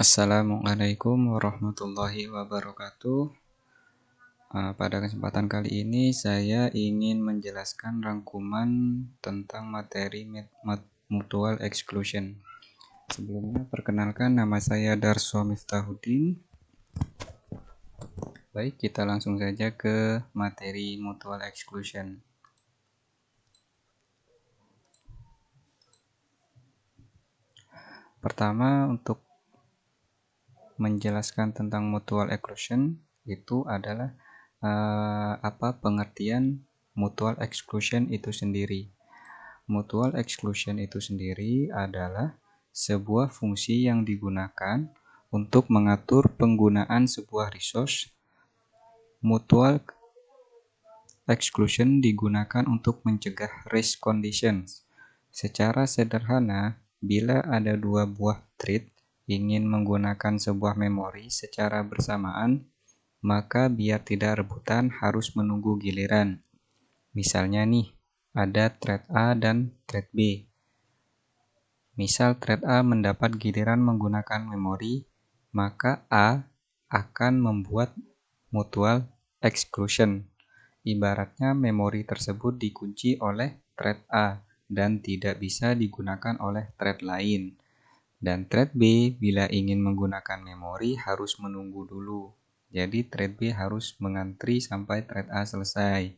Assalamualaikum warahmatullahi wabarakatuh. Pada kesempatan kali ini saya ingin menjelaskan rangkuman tentang materi mutual exclusion. Sebelumnya perkenalkan, nama saya Darso Miftahuddin. Baik, kita langsung saja ke materi mutual exclusion. Pertama, untuk menjelaskan tentang mutual exclusion itu adalah apa pengertian mutual exclusion itu sendiri. Mutual exclusion itu sendiri adalah sebuah fungsi yang digunakan untuk mengatur penggunaan sebuah resource. Mutual exclusion digunakan untuk mencegah race conditions. Secara sederhana, bila ada dua buah thread ingin menggunakan sebuah memori secara bersamaan, maka biar tidak rebutan harus menunggu giliran. Misalnya nih, ada thread A dan thread B. Misal thread A mendapat giliran menggunakan memori, maka A akan membuat mutual exclusion. Ibaratnya memori tersebut dikunci oleh thread A dan tidak bisa digunakan oleh thread lain. Dan thread B bila ingin menggunakan memori harus menunggu dulu. Jadi thread B harus mengantri sampai thread A selesai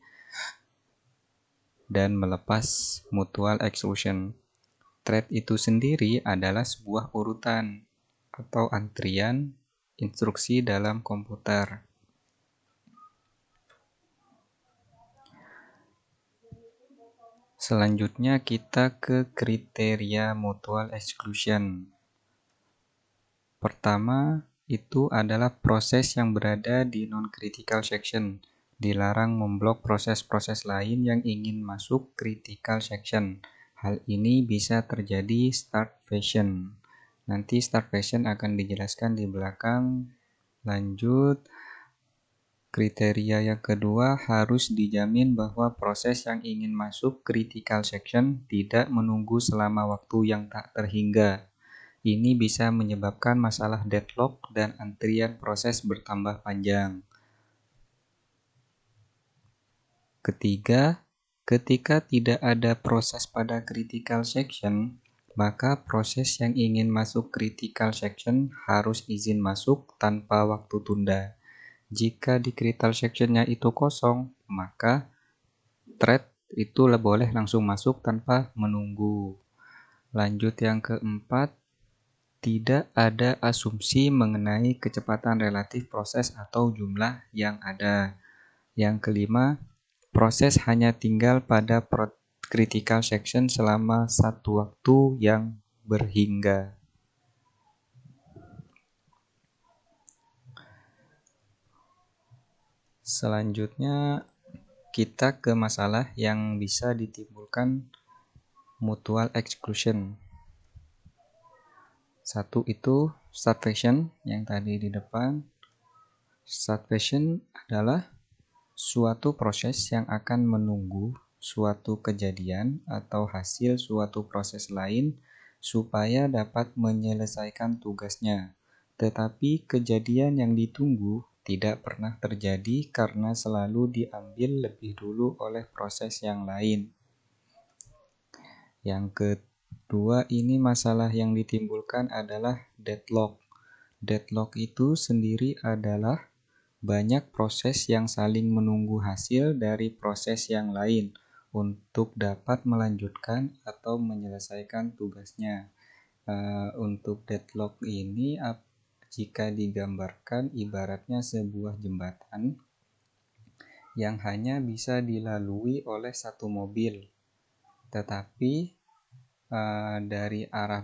dan melepas mutual exclusion. Thread itu sendiri adalah sebuah urutan atau antrian instruksi dalam komputer. Selanjutnya kita ke kriteria mutual exclusion. Pertama, itu adalah proses yang berada di non-critical section. Dilarang memblok proses-proses lain yang ingin masuk critical section. Hal ini bisa terjadi starvation. Nanti starvation akan dijelaskan di belakang. Lanjut, kriteria yang kedua harus dijamin bahwa proses yang ingin masuk critical section tidak menunggu selama waktu yang tak terhingga. Ini bisa menyebabkan masalah deadlock dan antrian proses bertambah panjang. Ketiga, ketika tidak ada proses pada critical section, maka proses yang ingin masuk critical section harus izin masuk tanpa waktu tunda. Jika di critical sectionnya itu kosong, maka thread itu boleh langsung masuk tanpa menunggu. Lanjut yang keempat, tidak ada asumsi mengenai kecepatan relatif proses atau jumlah yang ada. Yang kelima, proses hanya tinggal pada critical section selama satu waktu yang berhingga. Selanjutnya kita ke masalah yang bisa ditimbulkan mutual exclusion. Satu itu starvation yang tadi di depan. Starvation adalah suatu proses yang akan menunggu suatu kejadian atau hasil suatu proses lain supaya dapat menyelesaikan tugasnya. Tetapi kejadian yang ditunggu tidak pernah terjadi karena selalu diambil lebih dulu oleh proses yang lain. Yang kedua, ini masalah yang ditimbulkan adalah deadlock. Deadlock itu sendiri adalah banyak proses yang saling menunggu hasil dari proses yang lain untuk dapat melanjutkan atau menyelesaikan tugasnya. Untuk deadlock ini jika digambarkan ibaratnya sebuah jembatan yang hanya bisa dilalui oleh satu mobil, tetapi dari arah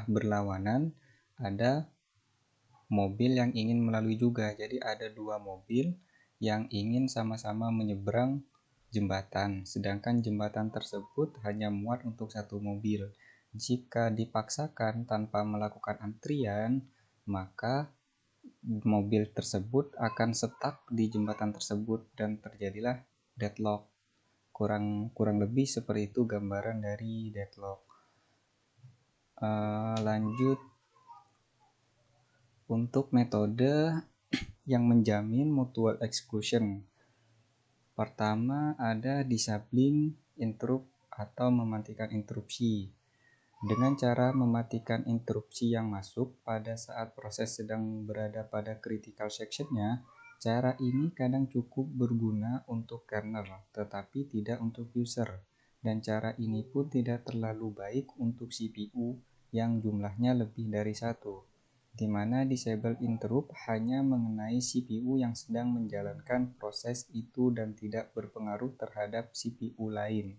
berlawanan ada mobil yang ingin melalui juga. Jadi ada dua mobil yang ingin sama-sama menyeberang jembatan, sedangkan jembatan tersebut hanya muat untuk satu mobil. Jika dipaksakan tanpa melakukan antrian, maka mobil tersebut akan stuck di jembatan tersebut dan terjadilah deadlock. Kurang lebih seperti itu gambaran dari deadlock. Lanjut Untuk metode yang menjamin mutual exclusion, pertama ada disabling interrupt atau mematikan interupsi. Dengan cara mematikan interupsi yang masuk pada saat proses sedang berada pada critical section-nya, cara ini kadang cukup berguna untuk kernel, tetapi tidak untuk user. Dan cara ini pun tidak terlalu baik untuk CPU yang jumlahnya lebih dari satu, di mana disable interrupt hanya mengenai CPU yang sedang menjalankan proses itu dan tidak berpengaruh terhadap CPU lain.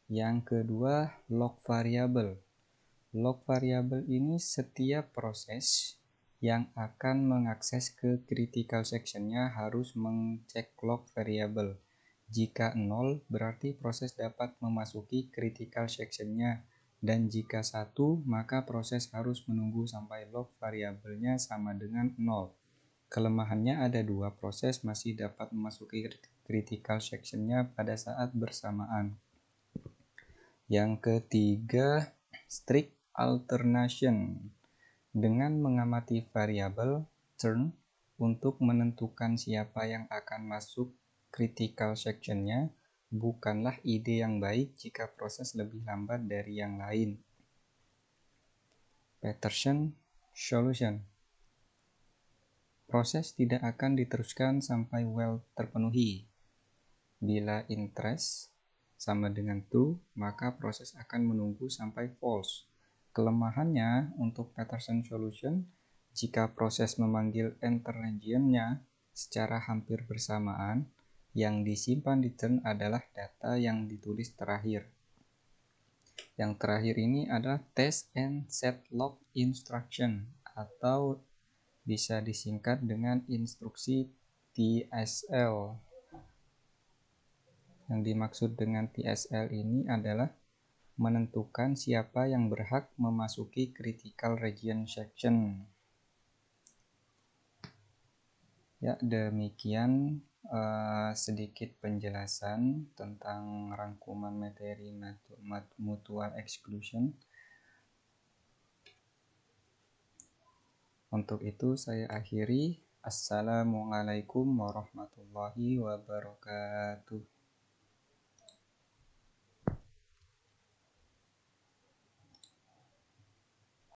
Yang kedua, lock variable. Lock variable ini setiap proses yang akan mengakses ke critical section-nya harus mengcek lock variable. Jika 0, berarti proses dapat memasuki critical section-nya, dan jika 1, maka proses harus menunggu sampai lock variabelnya sama dengan 0. Kelemahannya ada dua proses masih dapat memasuki critical section-nya pada saat bersamaan. Yang ketiga, strict alternation. Dengan mengamati variabel turn untuk menentukan siapa yang akan masuk critical section-nya bukanlah ide yang baik jika proses lebih lambat dari yang lain. Peterson solution. Proses tidak akan diteruskan sampai while terpenuhi. Bila interest sama dengan true, maka proses akan menunggu sampai false. Kelemahannya untuk Peterson solution, jika proses memanggil enter region-nya secara hampir bersamaan, yang disimpan di turn adalah data yang ditulis terakhir. Yang terakhir ini adalah test and set log instruction, atau bisa disingkat dengan instruksi TSL. Yang dimaksud dengan TSL ini adalah menentukan siapa yang berhak memasuki critical region section. Ya, demikian sedikit penjelasan tentang rangkuman materi mutual exclusion. Untuk itu saya akhiri. Assalamualaikum warahmatullahi wabarakatuh.